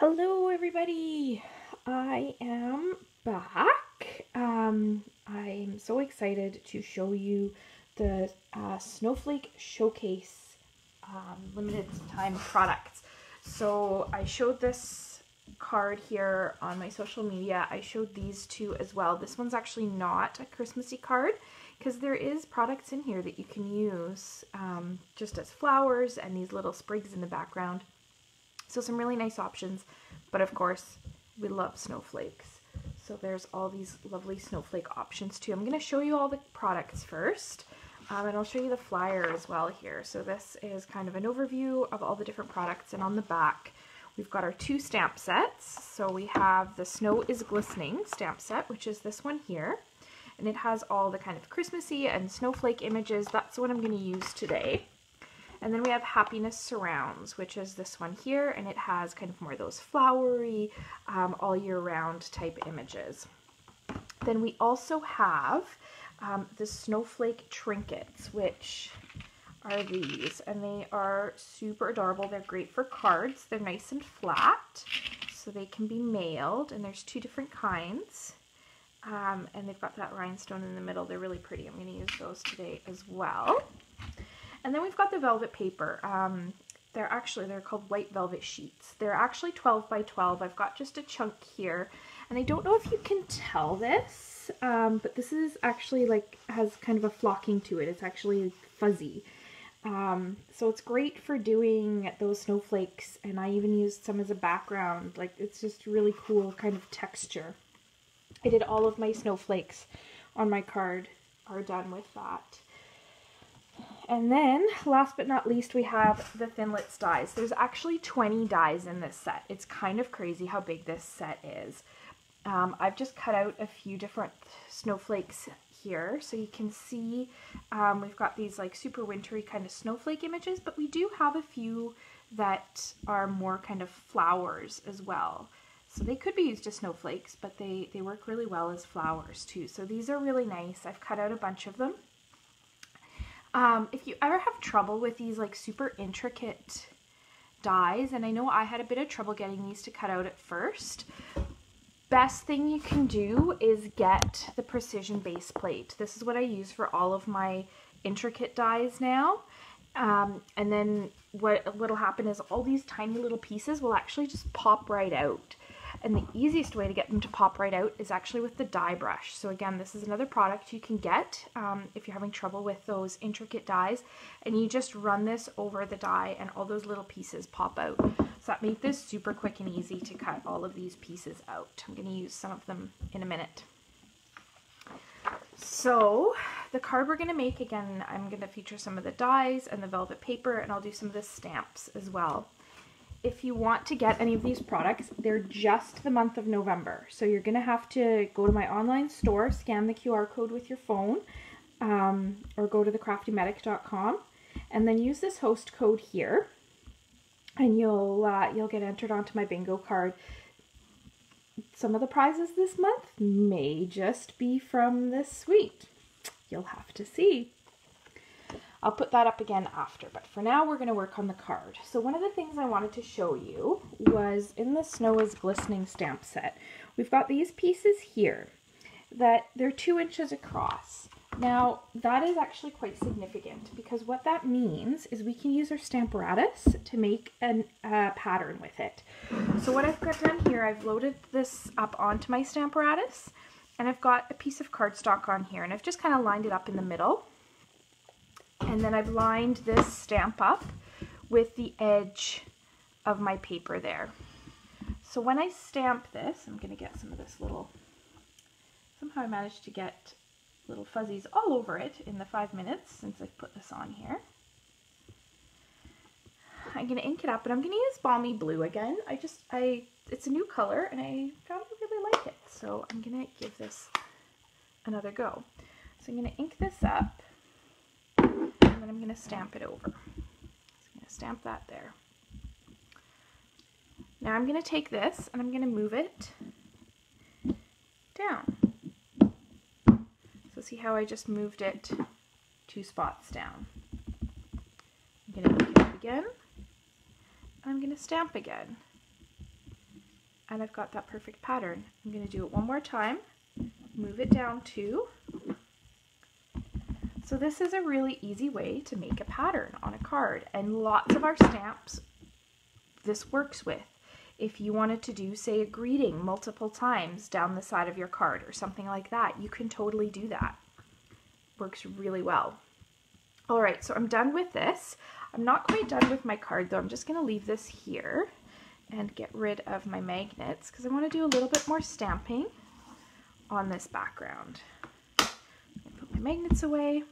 Hello everybody, I am back. I'm so excited to show you the Snowflake Showcase limited time products. So I showed this card here on my social media. I showed these two as well. This one's actually not a Christmassy card because there is products in here that you can use just as flowers and these little sprigs in the background. So some really nice options, but of course we love snowflakes. So there's all these lovely snowflake options too. I'm going to show you all the products first, and I'll show you the flyer as well here. So this is kind of an overview of all the different products, and on the back we've got our two stamp sets. So we have the Snow is Glistening stamp set, which is this one here, and it has all the kind of Christmassy and snowflake images. That's what I'm going to use today. And then we have Happiness Surrounds, which is this one here, and it has kind of more of those flowery, all year round type images. Then we also have the Snowflake Trinkets, which are these, and they are super adorable. They're great for cards. They're nice and flat, so they can be mailed, and there's two different kinds. And they've got that rhinestone in the middle. They're really pretty. I'm going to use those today as well. And then we've got the velvet paper. They're called white velvet sheets. They're actually 12 by 12. I've got just a chunk here, and I don't know if you can tell this, but this is actually has kind of a flocking to it. It's actually fuzzy. So it's great for doing those snowflakes, and I even used some as a background. It's just really cool kind of texture. I did all of my snowflakes on my card are done with that. And then, last but not least, we have the Thinlits dies. There's actually 20 dies in this set. It's kind of crazy how big this set is. I've just cut out a few different snowflakes here, so you can see we've got these super wintry kind of snowflake images, but we do have a few that are more kind of flowers as well. So they could be used as snowflakes, but they work really well as flowers too. So these are really nice. I've cut out a bunch of them. If you ever have trouble with these super intricate dies, and I know I had a bit of trouble getting these to cut out at first, best thing you can do is get the precision base plate. This is what I use for all of my intricate dies now. And then what'll happen is all these tiny little pieces will actually just pop right out. And the easiest way to get them to pop right out is actually with the die brush. So again, this is another product you can get if you're having trouble with those intricate dies, and you just run this over the die and all those little pieces pop out. So that makes this super quick and easy to cut all of these pieces out. I'm going to use some of them in a minute. So the card we're going to make, again, I'm going to feature some of the dies and the velvet paper, and I'll do some of the stamps as well. If you want to get any of these products, they're just the month of November. So you're going to have to go to my online store, scan the QR code with your phone, or go to thecraftymedic.com, and then use this host code here, and you'll get entered onto my bingo card. Some of the prizes this month may just be from this suite. You'll have to see. I'll put that up again after, but for now we're going to work on the card. So one of the things I wanted to show you was in the Snow is Glistening stamp set, we've got these pieces here that they're 2 inches across. Now that is actually quite significant because what that means is we can use our Stamparatus to make a pattern with it. So what I've got done here, I've loaded this up onto my Stamparatus, and I've got a piece of cardstock on here, and I've just kind of lined it up in the middle. And then I've lined this stamp up with the edge of my paper there. So when I stamp this, I'm going to get some of this somehow I managed to get little fuzzies all over it in the 5 minutes since I've put this on here. I'm going to ink it up, and I'm going to use Balmy Blue again. It's a new color, and I found I really like it. So I'm going to give this another go. So I'm going to ink this up. And then I'm going to stamp it over. So I'm going to stamp that there. Now I'm going to take this and I'm going to move it down. So see how I just moved it 2 spots down. I'm going to ink it up again, and I'm going to stamp again. and I've got that perfect pattern. I'm going to do it one more time, move it down 2. So this is a really easy way to make a pattern on a card, and lots of our stamps this works with. If you wanted to do, say, a greeting multiple times down the side of your card or something like that, you can totally do that. Works really well. All right, so I'm done with this. I'm not quite done with my card though. I'm just going to leave this here and get rid of my magnets because I want to do a little bit more stamping on this background. Put my magnets away,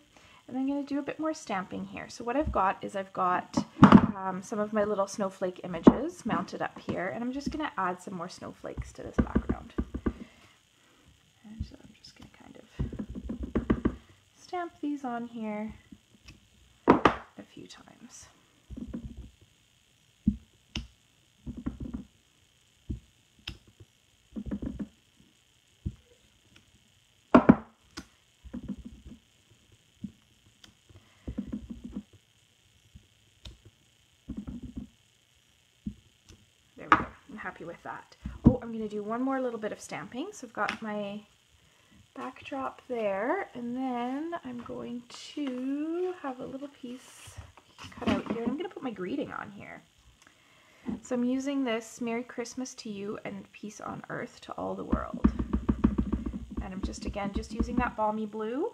and I'm going to do a bit more stamping here. So what I've got is I've got some of my little snowflake images mounted up here, and I'm just going to add some more snowflakes to this background. And so I'm just going to kind of stamp these on here a few times. There we go. I'm happy with that. Oh, I'm going to do one more little bit of stamping. So I've got my backdrop there, and then I'm going to have a little piece cut out here, and I'm going to put my greeting on here. So I'm using this Merry Christmas to you and peace on earth to all the world. And I'm just using that balmy blue,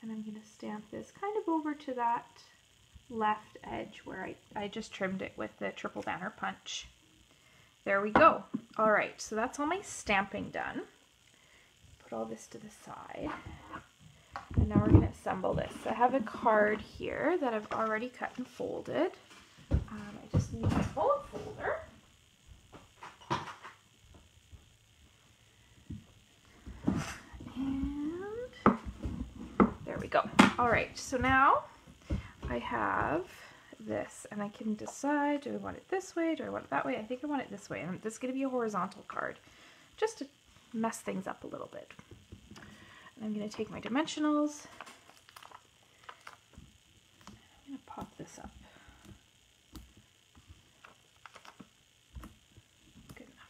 and I'm going to stamp this kind of over to that left edge where I just trimmed it with the triple banner punch. There we go. All right, so that's all my stamping done. Put all this to the side, and now we're going to assemble this. I have a card here that I've already cut and folded. I just need my bullet folder. And there we go. All right, so now I have this, and I can decide, do I want it this way, do I want it that way? I think I want it this way, and this is going to be a horizontal card, just to mess things up a little bit. And I'm going to take my dimensionals, I'm going to pop this up. Good enough.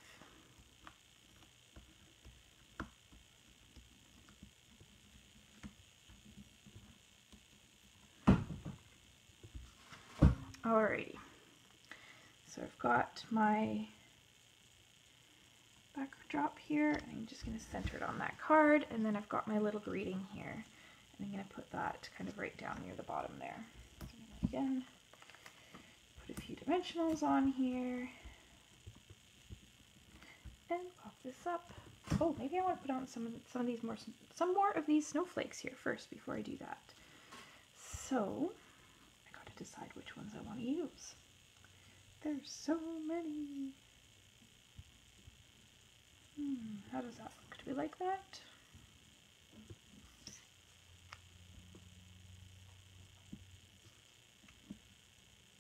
Alrighty, so I've got my backdrop here, and I'm just going to center it on that card, and then I've got my little greeting here, and I'm going to put that kind of right down near the bottom there. So I'm going to again put a few dimensionals on here and pop this up. Oh, maybe I want to put on some more of these snowflakes here first before I do that. So I got to decide which ones I want to use. There's so many. How does that look? Do we like that?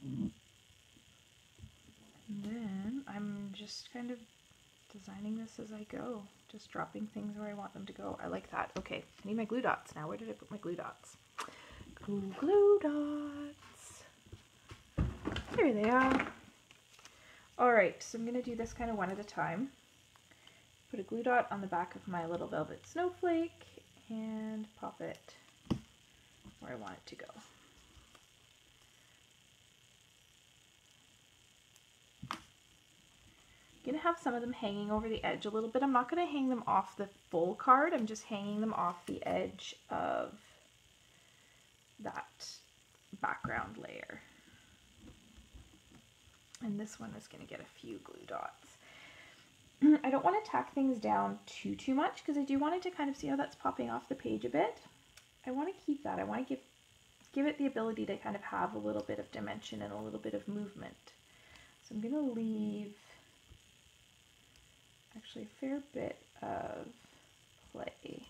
And then I'm just kind of designing this as I go, just dropping things where I want them to go. I like that. Okay, I need my glue dots now. Where did I put my glue dots? Glue dots. There they are. Alright, so I'm going to do this kind of one at a time. Put a glue dot on the back of my little velvet snowflake and pop it where I want it to go. I'm going to have some of them hanging over the edge a little bit. I'm not going to hang them off the full card. I'm just hanging them off the edge of that background layer. And this one is going to get a few glue dots. I don't want to tack things down too much because I do want it to kind of see how that's popping off the page a bit. I want to keep that. I want to give it the ability to kind of have a little bit of dimension and a little bit of movement. So I'm going to leave actually a fair bit of play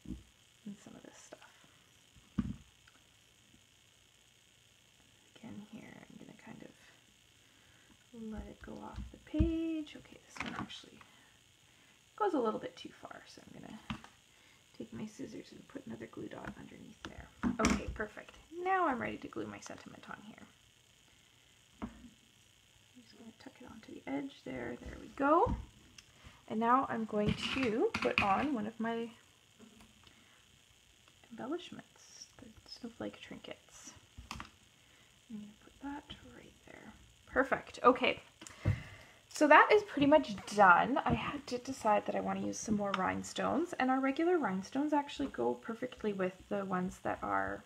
in some of this stuff. Again here, I'm going to kind of let it go off the page. Okay, this one actually goes a little bit too far, so I'm going to take my scissors and put another glue dot underneath there. Okay, perfect. Now I'm ready to glue my sentiment on here. I'm just going to tuck it onto the edge there. There we go. And now I'm going to put on one of my embellishments, the snowflake trinkets. I'm going to put that right there. Perfect. Okay. So that is pretty much done. I had to decide that I want to use some more rhinestones, and our regular rhinestones actually go perfectly with the ones that are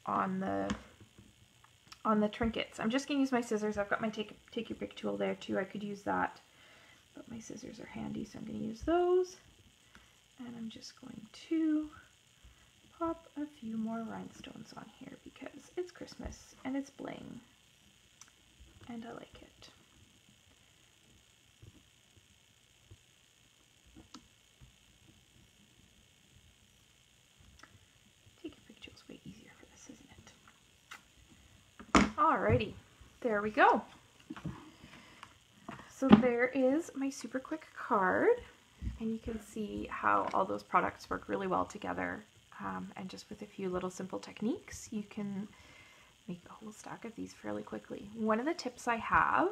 on the trinkets. I'm just going to use my scissors. I've got my take your pick tool there too. I could use that, but my scissors are handy, so I'm going to use those. And I'm just going to pop a few more rhinestones on here because it's Christmas and it's bling, and I like it. Way easier for this, isn't it? Alrighty, there we go. So there is my super quick card, and you can see how all those products work really well together, and just with a few little simple techniques you can make a whole stack of these fairly quickly. One of the tips I have,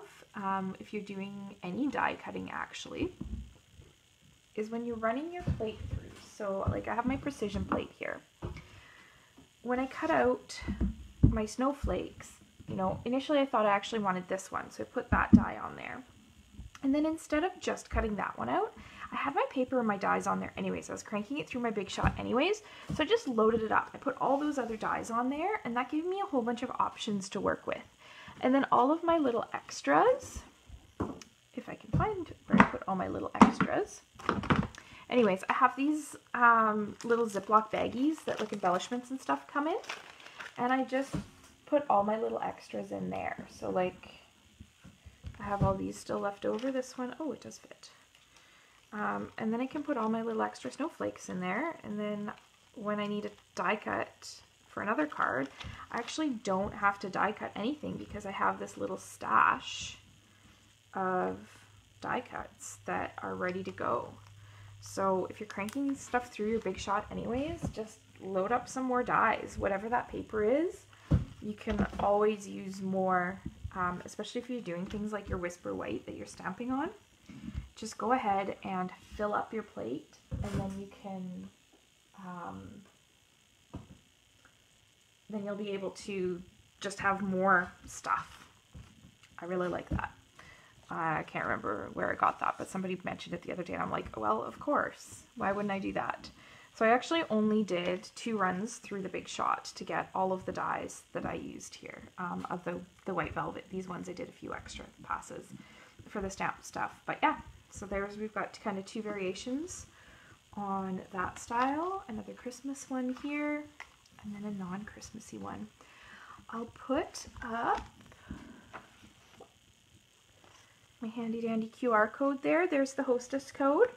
if you're doing any die cutting actually, is when you're running your plate through. So like I have my precision plate here. When I cut out my snowflakes, you know, initially I thought I actually wanted this one, so I put that die on there. And then instead of just cutting that one out, I had my paper and my dies on there anyways. I was cranking it through my Big Shot anyways, so I just loaded it up. I put all those other dies on there, and that gave me a whole bunch of options to work with. And then all of my little extras, if I can find where I put all my little extras. Anyways, I have these little Ziploc baggies that like embellishments and stuff come in, and I just put all my little extras in there. So like I have all these still left over. This one, oh, it does fit. And then I can put all my little extra snowflakes in there, and then when I need a die cut for another card, I actually don't have to die cut anything because I have this little stash of die cuts that are ready to go. So if you're cranking stuff through your Big Shot anyways, just load up some more dies. Whatever that paper is, you can always use more, especially if you're doing things like your Whisper White that you're stamping on. Just go ahead and fill up your plate, and then you can, then you'll be able to just have more stuff. I really like that. I can't remember where I got that, but somebody mentioned it the other day, and I'm like, well, of course. Why wouldn't I do that? So I actually only did 2 runs through the Big Shot to get all of the dies that I used here, of the white velvet. These ones I did a few extra passes for the stamp stuff. But yeah, so we've got kind of 2 variations on that style. Another Christmas one here, and then a non-Christmassy one. I'll put up my handy dandy QR code there. There's the hostess code.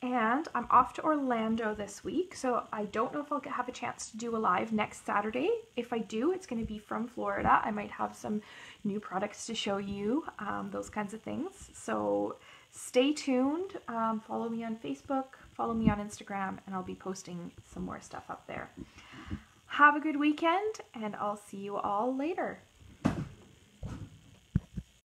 And I'm off to Orlando this week, so I don't know if I'll have a chance to do a live next Saturday. If I do, it's going to be from Florida. I might have some new products to show you, those kinds of things. So stay tuned. Follow me on Facebook, follow me on Instagram, and I'll be posting some more stuff up there. Have a good weekend, and I'll see you all later.